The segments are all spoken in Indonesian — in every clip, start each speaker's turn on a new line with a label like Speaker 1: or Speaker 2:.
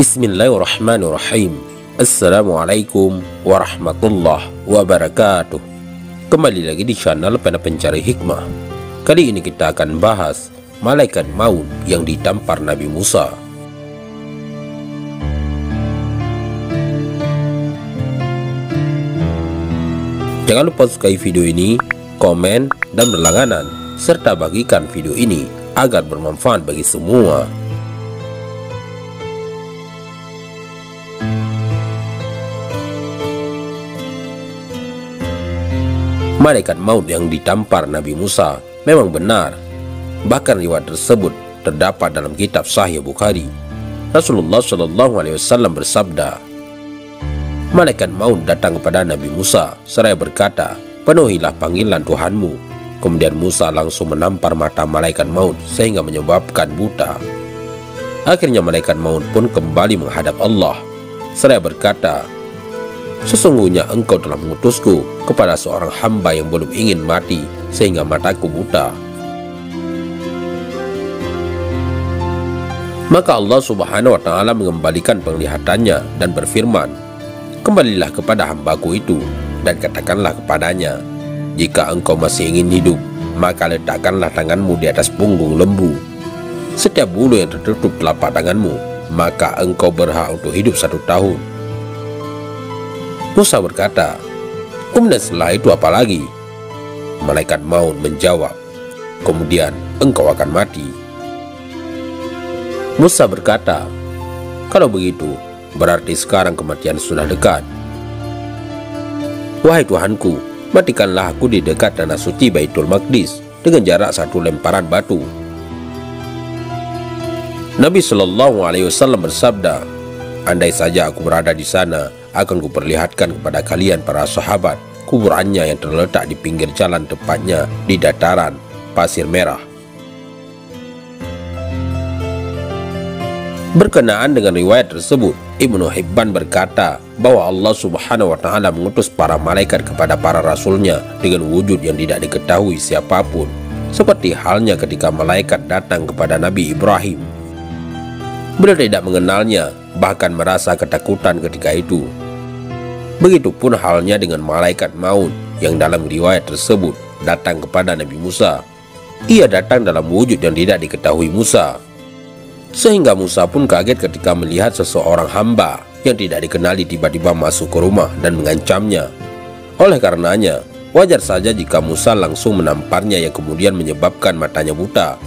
Speaker 1: Bismillahirrahmanirrahim. Assalamualaikum warahmatullahi wabarakatuh. Kembali lagi di channel Pena Pencari Hikmah. Kali ini kita akan bahas malaikat maut yang ditampar Nabi Musa. Jangan lupa sukai video ini, komen, dan berlangganan, serta bagikan video ini agar bermanfaat bagi semua. Malaikat maut yang ditampar Nabi Musa memang benar. Bahkan riwayat tersebut terdapat dalam kitab Sahih Bukhari. Rasulullah SAW bersabda, malaikat maut datang kepada Nabi Musa seraya berkata, penuhilah panggilan Tuhanmu. Kemudian Musa langsung menampar mata malaikat maut sehingga menyebabkan buta. Akhirnya malaikat maut pun kembali menghadap Allah seraya berkata, sesungguhnya engkau telah mengutusku kepada seorang hamba yang belum ingin mati sehingga mataku buta. Maka Allah Subhanahu wa ta'ala mengembalikan penglihatannya dan berfirman, kembalilah kepada hambaku itu dan katakanlah kepadanya, jika engkau masih ingin hidup, maka letakkanlah tanganmu di atas punggung lembu. Setiap bulu yang tertutup telapak tanganmu, maka engkau berhak untuk hidup 1 tahun. Musa berkata, kemudian setelah itu apa lagi? Malaikat maut menjawab, kemudian engkau akan mati. Musa berkata, kalau begitu, berarti sekarang kematian sudah dekat. Wahai Tuhanku, matikanlah aku di dekat tanah suci Baitul Maqdis dengan jarak 1 lemparan batu. Nabi SAW bersabda, andai saja aku berada di sana, akan kuperlihatkan kepada kalian para sahabat kuburannya yang terletak di pinggir jalan, tepatnya di dataran pasir merah. Berkenaan dengan riwayat tersebut, Ibnu Hibban berkata bahwa Allah Subhanahu wa ta'ala mengutus para malaikat kepada para rasulnya dengan wujud yang tidak diketahui siapapun, seperti halnya ketika malaikat datang kepada Nabi Ibrahim. Beliau tidak mengenalnya, bahkan merasa ketakutan ketika itu. Begitupun halnya dengan malaikat maut yang dalam riwayat tersebut datang kepada Nabi Musa. Ia datang dalam wujud yang tidak diketahui Musa, sehingga Musa pun kaget ketika melihat seseorang hamba yang tidak dikenali tiba-tiba masuk ke rumah dan mengancamnya. Oleh karenanya, wajar saja jika Musa langsung menamparnya yang kemudian menyebabkan matanya buta.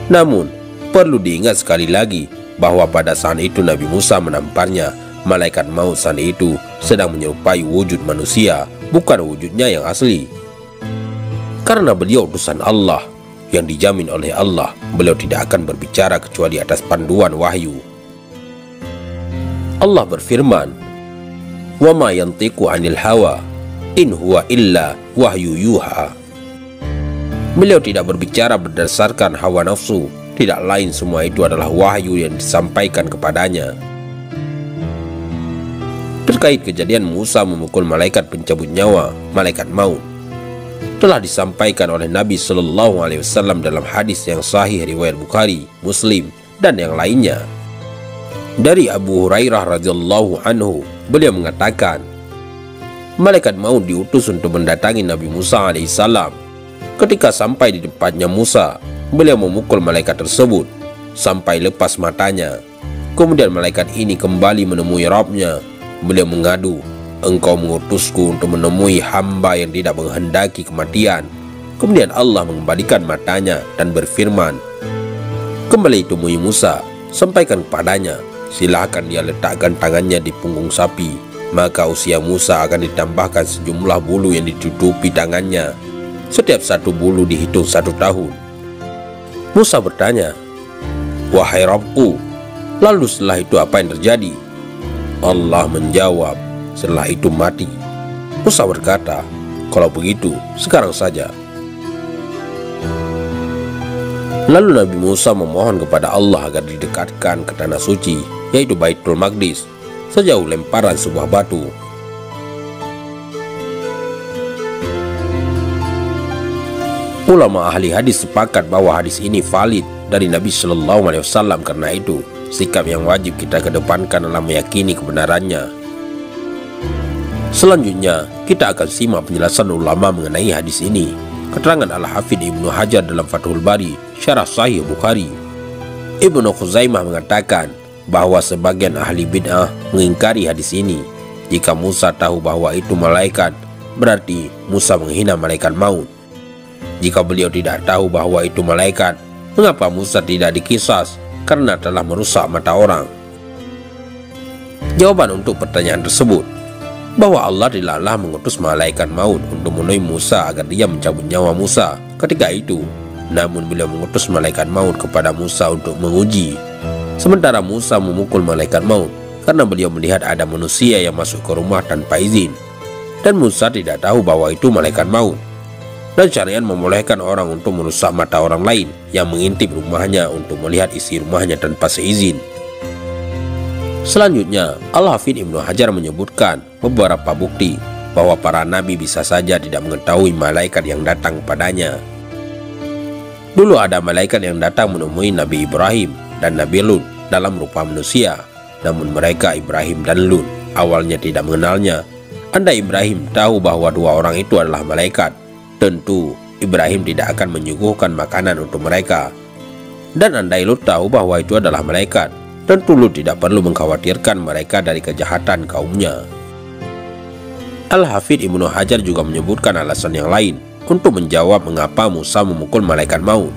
Speaker 1: Namun, perlu diingat sekali lagi bahwa pada saat itu Nabi Musa menamparnya, malaikat maut saat itu sedang menyerupai wujud manusia, bukan wujudnya yang asli. Karena beliau utusan Allah yang dijamin oleh Allah, beliau tidak akan berbicara kecuali atas panduan wahyu. Allah berfirman, wa ma yantiqu 'anil hawa in huwa illa wahyu yuha. Beliau tidak berbicara berdasarkan hawa nafsu, tidak lain semua itu adalah wahyu yang disampaikan kepadanya. Terkait kejadian Musa memukul malaikat pencabut nyawa, malaikat maut, telah disampaikan oleh Nabi SAW dalam hadis yang sahih riwayat Bukhari, Muslim, dan yang lainnya. Dari Abu Hurairah radhiyallahu anhu, beliau mengatakan, malaikat maut diutus untuk mendatangi Nabi Musa alaihissalam. Ketika sampai di depannya Musa, beliau memukul malaikat tersebut sampai lepas matanya. Kemudian malaikat ini kembali menemui Rabb-nya. Beliau mengadu, engkau mengutusku untuk menemui hamba yang tidak menghendaki kematian. Kemudian Allah mengembalikan matanya dan berfirman, kembali temui Musa, sampaikan kepadanya, silahkan dia letakkan tangannya di punggung sapi, maka usia Musa akan ditambahkan sejumlah bulu yang ditutupi tangannya. Setiap 1 bulu dihitung 1 tahun. Musa bertanya, wahai Rabbku, lalu setelah itu apa yang terjadi? Allah menjawab, setelah itu mati. Musa berkata, kalau begitu, sekarang saja. Lalu Nabi Musa memohon kepada Allah agar didekatkan ke tanah suci, yaitu Baitul Maqdis, sejauh lemparan sebuah batu. Ulama ahli hadis sepakat bahwa hadis ini valid dari Nabi SAW. Karena itu, sikap yang wajib kita kedepankan dalam meyakini kebenarannya. Selanjutnya, kita akan simak penjelasan ulama mengenai hadis ini. Keterangan Al-Hafidz Ibnu Hajar dalam Fathul Bari, Syarah Sahih Bukhari. Ibnu Khuzaimah mengatakan bahwa sebagian ahli bid'ah mengingkari hadis ini. Jika Musa tahu bahwa itu malaikat, berarti Musa menghina malaikat maut. Jika beliau tidak tahu bahwa itu malaikat, mengapa Musa tidak dikisas karena telah merusak mata orang? Jawaban untuk pertanyaan tersebut, bahwa Allah tidaklah mengutus malaikat maut untuk menemui Musa agar dia mencabut nyawa Musa ketika itu. Namun beliau mengutus malaikat maut kepada Musa untuk menguji. Sementara Musa memukul malaikat maut karena beliau melihat ada manusia yang masuk ke rumah tanpa izin. Dan Musa tidak tahu bahwa itu malaikat maut. Dan syariat membolehkan orang untuk merusak mata orang lain yang mengintip rumahnya untuk melihat isi rumahnya tanpa seizin. Selanjutnya, Al-Hafidz Ibnu Hajar menyebutkan beberapa bukti bahwa para nabi bisa saja tidak mengetahui malaikat yang datang kepadanya. Dulu ada malaikat yang datang menemui Nabi Ibrahim dan Nabi Lut dalam rupa manusia. Namun mereka, Ibrahim dan Lut, awalnya tidak mengenalnya. Andai Ibrahim tahu bahwa dua orang itu adalah malaikat, tentu Ibrahim tidak akan menyuguhkan makanan untuk mereka. Dan andai Lut tahu bahwa itu adalah malaikat, tentu Lut tidak perlu mengkhawatirkan mereka dari kejahatan kaumnya. Al-Hafidz Ibnu Hajar juga menyebutkan alasan yang lain untuk menjawab mengapa Musa memukul malaikat maut.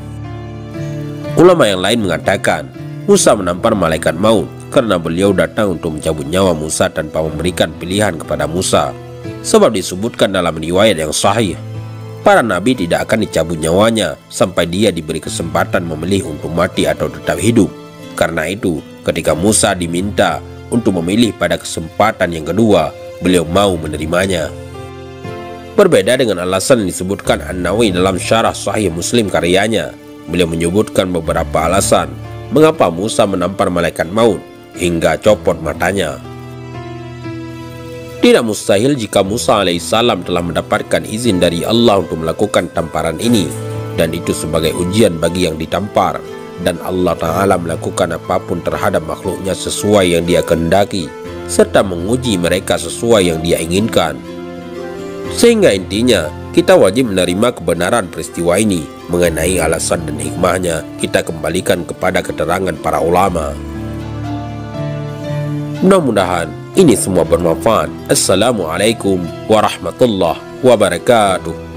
Speaker 1: Ulama yang lain mengatakan Musa menampar malaikat maut karena beliau datang untuk mencabut nyawa Musa tanpa memberikan pilihan kepada Musa. Sebab disebutkan dalam riwayat yang sahih, para nabi tidak akan dicabut nyawanya sampai dia diberi kesempatan memilih untuk mati atau tetap hidup. Karena itu, ketika Musa diminta untuk memilih pada kesempatan yang kedua, beliau mau menerimanya. Berbeda dengan alasan yang disebutkan An-Nawawi dalam Syarah Sahih Muslim karyanya, beliau menyebutkan beberapa alasan mengapa Musa menampar malaikat maut hingga copot matanya. Tidak mustahil jika Musa alaihissalam telah mendapatkan izin dari Allah untuk melakukan tamparan ini, dan itu sebagai ujian bagi yang ditampar, dan Allah Ta'ala melakukan apapun terhadap makhluknya sesuai yang dia kehendaki, serta menguji mereka sesuai yang dia inginkan. Sehingga intinya, kita wajib menerima kebenaran peristiwa ini. Mengenai alasan dan hikmahnya, kita kembalikan kepada keterangan para ulama. Mudah-mudahan ini semua bermanfaat. Assalamualaikum warahmatullahi wabarakatuh.